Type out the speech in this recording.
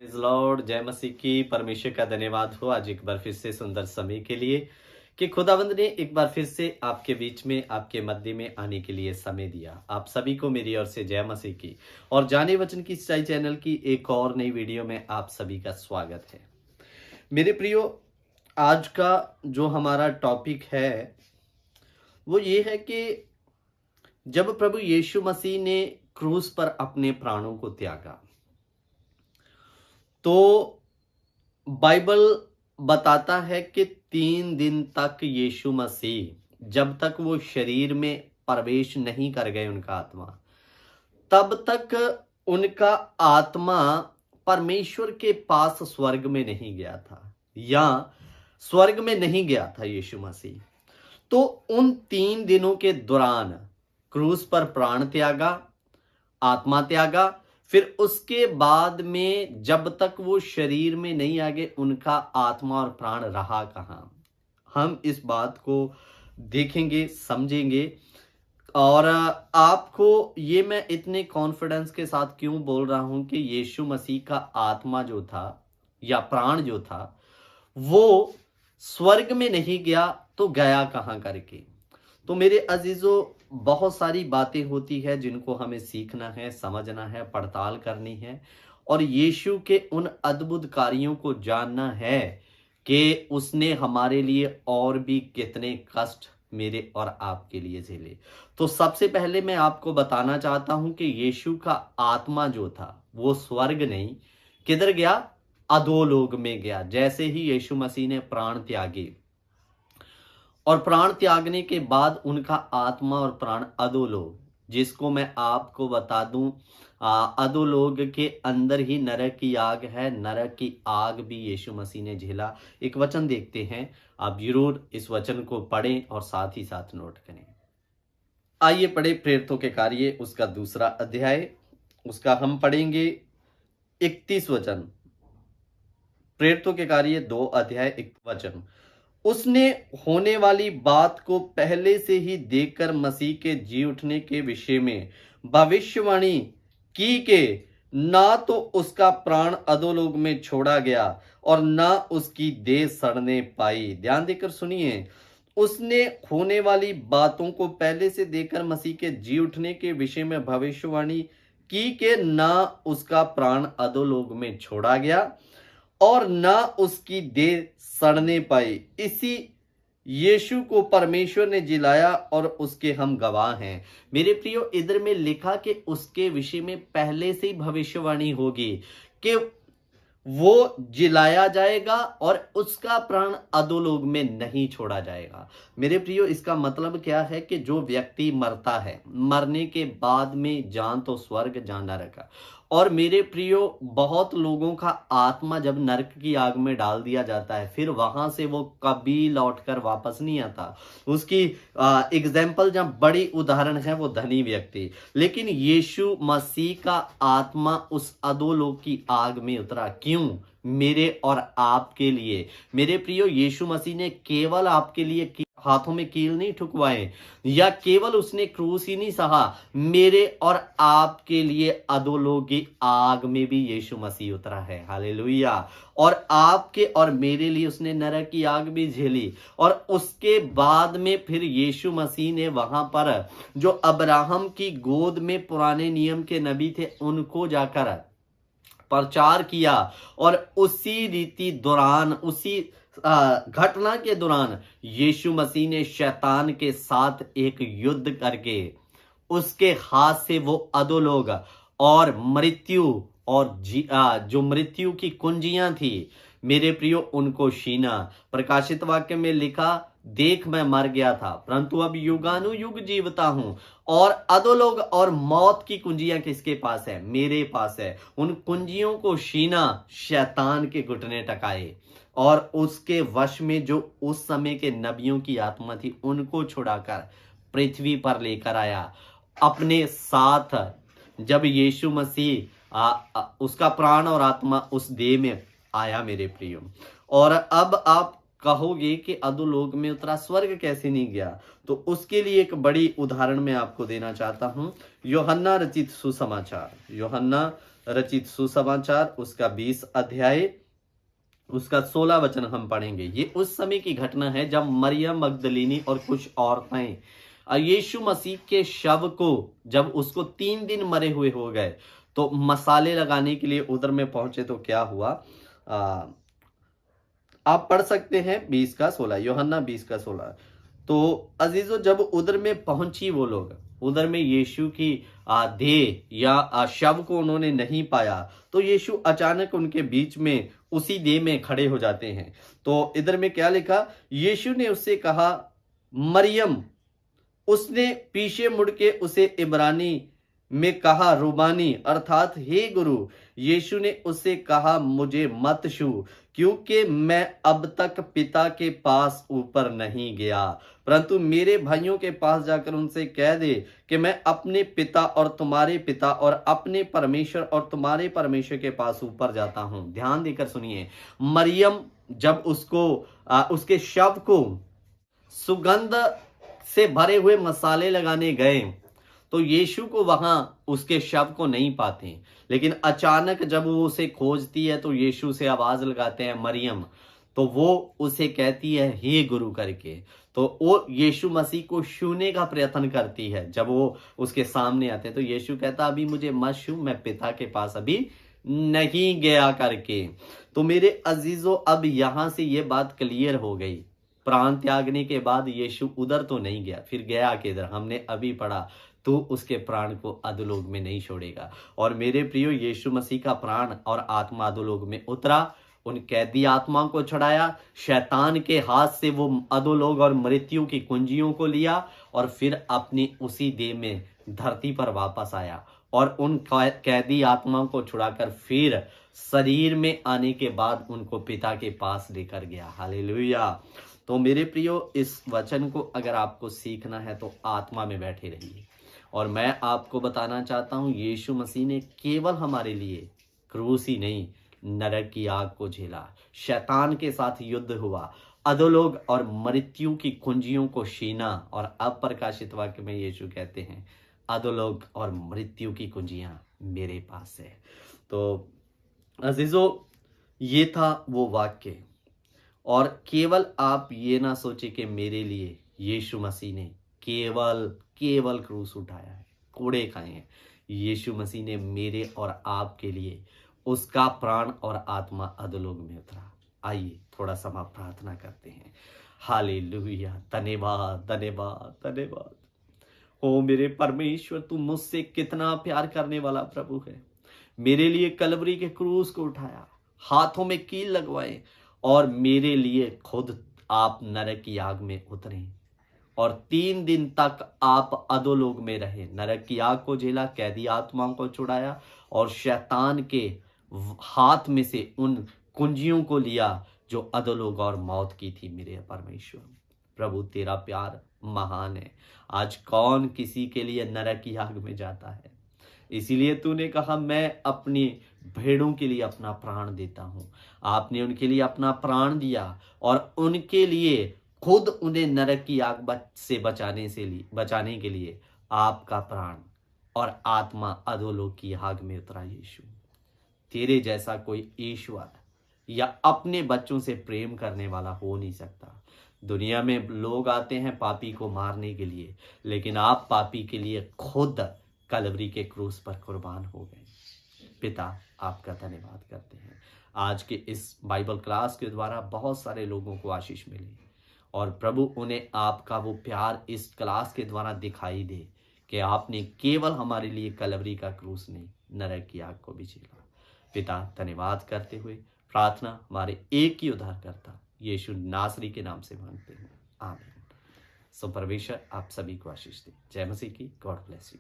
Praise Lord, जय मसीह की। परमेश्वर का धन्यवाद हो आज एक बार फिर से सुंदर समय के लिए कि खुदावंद ने एक बार फिर से आपके बीच में, आपके मध्य में आने के लिए समय दिया। आप सभी को मेरी ओर से जय मसीह की और जाने वचन की सच्चाई चैनल की एक और नई वीडियो में आप सभी का स्वागत है। मेरे प्रियो, आज का जो हमारा टॉपिक है वो ये है कि जब प्रभु यीशु मसीह ने क्रूस पर अपने प्राणों को त्यागा तो बाइबल बताता है कि 3 दिन तक यीशु मसीह, जब तक वो शरीर में प्रवेश नहीं कर गए उनका आत्मा, तब तक उनका आत्मा परमेश्वर के पास स्वर्ग में नहीं गया था या स्वर्ग में नहीं गया था यीशु मसीह। तो उन 3 दिनों के दौरान क्रूस पर प्राण त्यागा, आत्मा त्यागा, फिर उसके बाद में जब तक वो शरीर में नहीं आ गए उनका आत्मा और प्राण रहा कहाँ। हम इस बात को देखेंगे, समझेंगे। और आपको ये मैं इतने कॉन्फिडेंस के साथ क्यों बोल रहा हूं कि यीशु मसीह का आत्मा जो था या प्राण जो था वो स्वर्ग में नहीं गया तो गया कहाँ करके। तो मेरे अजीजों, बहुत सारी बातें होती है जिनको हमें सीखना है, समझना है, पड़ताल करनी है और यीशु के उन अद्भुत कार्यों को जानना है कि उसने हमारे लिए और भी कितने कष्ट मेरे और आपके लिए झेले। तो सबसे पहले मैं आपको बताना चाहता हूं कि यीशु का आत्मा जो था वो स्वर्ग नहीं, किधर गया? अधोलोक में गया। जैसे ही यीशु मसीह ने प्राण त्यागे और प्राण त्यागने के बाद उनका आत्मा और प्राण अधोलोक, जिसको मैं आपको बता दूं, अधोलोक के अंदर ही नरक की आग है। नरक की आग भी यीशु मसीह ने झेला। एक वचन देखते हैं, आप जरूर इस वचन को पढ़ें और साथ ही साथ नोट करें। आइए पढ़े प्रेरितों के कार्य उसका 2 अध्याय, उसका हम पढ़ेंगे 31 वचन। प्रेरितों के कार्य 2 अध्याय 1 वचन। उसने होने वाली बात को पहले से ही देखकर मसीह के जी उठने के विषय में भविष्यवाणी की कि ना तो उसका प्राण अधोलोक में छोड़ा गया और ना उसकी देह सड़ने पाई। ध्यान देकर सुनिए, उसने होने वाली बातों को पहले से देखकर मसीह के जी उठने के विषय में भविष्यवाणी की कि ना उसका प्राण अधोलोक में छोड़ा गया और ना उसकी देह सड़ने पाई। इसी यीशु को परमेश्वर ने जिलाया और उसके हम गवाह हैं। मेरे प्रियो, इधर में लिखा कि उसके विषय में पहले से ही भविष्यवाणी होगी कि वो जिलाया जाएगा और उसका प्राण अधोलोक में नहीं छोड़ा जाएगा। मेरे प्रियो, इसका मतलब क्या है कि जो व्यक्ति मरता है, मरने के बाद में जान तो स्वर्ग, जान नरक। और मेरे प्रियो, बहुत लोगों का आत्मा जब नरक की आग में डाल दिया जाता है, फिर वहां से वो कभी लौटकर वापस नहीं आता। उसकी एग्जाम्पल जब बड़ी उदाहरण है वो धनी व्यक्ति। लेकिन यीशु मसीह का आत्मा उस अधोलोक की आग में उतरा। क्यों? मेरे और आपके लिए। मेरे प्रियो, यीशु मसीह ने केवल आपके लिए हाथों में कील नहीं ठुकवाए या केवल उसने क्रूस ही नहीं सहा, मेरे और आपके लिए अधोलोक की आग में भी यीशु मसीह उतरा है। हालेलुया। और आपके और मेरे लिए उसने नरक की आग भी झेली। और उसके बाद में फिर यीशु मसीह ने वहां पर जो अब्राहम की गोद में पुराने नियम के नबी थे उनको जाकर प्रचार किया और उसी रीति दौरान, उसी घटना के दौरान यीशु मसीह ने शैतान के साथ एक युद्ध करके उसके हाथ से वो अधोलोक और मृत्यु और जो मृत्यु की कुंजियां थी, मेरे प्रियो, उनको छीना। प्रकाशित वाक्य में लिखा, देख मैं मर गया था परंतु अब युगानुयुग जीवता हूं। और अधोलोक और मौत की कुंजियां किसके पास है? मेरे पास है। उन कुंजियों को छीना, शैतान के घुटने टकाए और उसके वश में जो उस समय के नबियों की आत्मा थी उनको छुड़ाकर पृथ्वी पर लेकर आया अपने साथ। जब यीशु मसीह उसका प्राण और आत्मा उस देह में आया मेरे प्रियो। और अब आप कहोगे कि अधोलोक में उतरा, स्वर्ग कैसे नहीं गया? तो उसके लिए एक बड़ी उदाहरण मैं आपको देना चाहता हूं। यूहन्ना रचित सुसमाचार, यूहन्ना रचित सुसमाचार उसका 20 अध्याय उसका 16 वचन हम पढ़ेंगे। ये उस समय की घटना है जब मरियम मगदलीनी और कुछ औरतें यीशु मसीह के शव को, जब उसको 3 दिन मरे हुए हो गए, तो मसाले लगाने के लिए उधर में पहुंचे। तो क्या हुआ, आप पढ़ सकते हैं 20 का 16, यूहन्ना 20 का 16। तो अजीजों, जब उधर में पहुंची वो लोग, उधर में यीशु की देह या शव को उन्होंने नहीं पाया, तो यीशु अचानक उनके बीच में उसी देह में खड़े हो जाते हैं। तो इधर में क्या लिखा, यीशु ने उससे कहा मरियम। उसने पीछे मुड़ के उसे इब्रानी में कहा रुबानी, अर्थात हे गुरु। यीशु ने उससे कहा मुझे मत छू, क्योंकि मैं अब तक पिता के पास ऊपर नहीं गया, परंतु मेरे भाइयों के पास जाकर उनसे कह दे कि मैं अपने पिता और तुम्हारे पिता और अपने परमेश्वर और तुम्हारे परमेश्वर के पास ऊपर जाता हूं। ध्यान देकर सुनिए, मरियम जब उसको उसके शव को सुगंध से भरे हुए मसाले लगाने गए, तो यीशु को वहां उसके शव को नहीं पाते, लेकिन अचानक जब वो उसे खोजती है तो यीशु से आवाज लगाते हैं मरियम। तो वो उसे कहती है हे गुरु करके। तो वो यीशु मसीह को छूने का प्रयत्न करती है। जब वो उसके सामने आते हैं तो यीशु कहता अभी मुझे मत छू, मैं पिता के पास अभी नहीं गया करके। तो मेरे अजीजों, अब यहां से ये बात क्लियर हो गई। प्राण त्यागने के बाद यीशु उधर तो नहीं गया, फिर गया किधर, हमने अभी पढ़ा, तो उसके प्राण को अधोलोक में नहीं छोड़ेगा। और मेरे प्रियो, यीशु मसीह का प्राण और आत्मा अधोलोक में उतरा, उन कैदी आत्माओं को छुड़ाया, शैतान के हाथ से वो अधोलोक और मृत्यु की कुंजियों को लिया, और फिर अपनी उसी देह में धरती पर वापस आया, और उन कैदी आत्माओं को छुड़ाकर फिर शरीर में आने के बाद उनको पिता के पास लेकर गया। हालेलुया। तो मेरे प्रियो, इस वचन को अगर आपको सीखना है तो आत्मा में बैठे रहिए। और मैं आपको बताना चाहता हूं, यीशु मसीह ने केवल हमारे लिए क्रूस ही नहीं, नरक की आग को झेला, शैतान के साथ युद्ध हुआ, अधोलोक और मृत्यु की कुंजियों को छीना। और अब प्रकाशित वाक्य में यीशु कहते हैं अधोलोक और मृत्यु की कुंजियां मेरे पास है। तो अजीजों, ये था वो वाक्य। और केवल आप ये ना सोचे कि मेरे लिए यीशु मसीह ने केवल क्रूस उठाया है, कोड़े खाए हैं। यीशु मसीह ने मेरे और आपके लिए उसका प्राण और आत्मा अधोलोक में उतरा। आइए थोड़ा समय प्रार्थना करते हैं। हालेलुया। धन्यवाद धन्यवाद धन्यवाद। ओ मेरे परमेश्वर, तू मुझसे कितना प्यार करने वाला प्रभु है। मेरे लिए कलवरी के क्रूस को उठाया, हाथों में कील लगवाए, और मेरे लिए खुद आप नरक की आग में उतरे, और 3 दिन तक आप अधोलोक में रहे, नरक की आग को झेला, कैदी आत्माओं को छुड़ाया, और शैतान के हाथ में से उन कुंजियों को लिया जो अधोलोक और मौत की थी। मेरे परमेश्वर प्रभु, तेरा प्यार महान है। आज कौन किसी के लिए नरक की आग में जाता है? इसीलिए तूने कहा मैं अपनी भेड़ों के लिए अपना प्राण देता हूं। आपने उनके लिए अपना प्राण दिया, और उनके लिए खुद उन्हें नरक की आग से बचाने के लिए आपका प्राण और आत्मा अधोलोक की आग में उतरा। यीशु, तेरे जैसा कोई ईश्वर या अपने बच्चों से प्रेम करने वाला हो नहीं सकता। दुनिया में लोग आते हैं पापी को मारने के लिए, लेकिन आप पापी के लिए खुद कलवरी के क्रूस पर कुर्बान हो गए। पिता, आपका धन्यवाद करते हैं। आज के इस बाइबल क्लास के द्वारा बहुत सारे लोगों को आशीष मिली, और प्रभु उन्हें आपका वो प्यार इस क्लास के द्वारा दिखाई दे कि आपने केवल हमारे लिए कलवरी का क्रूस नहीं, नरक की आग को भी झेला। पिता, धन्यवाद करते हुए प्रार्थना हमारे एक ही उद्धारकर्ता यीशु नासरी के नाम से मांगते हैं, आमीन। सो परमेश्वर आप सभी को आशीष दे। जय मसीह की। God bless you.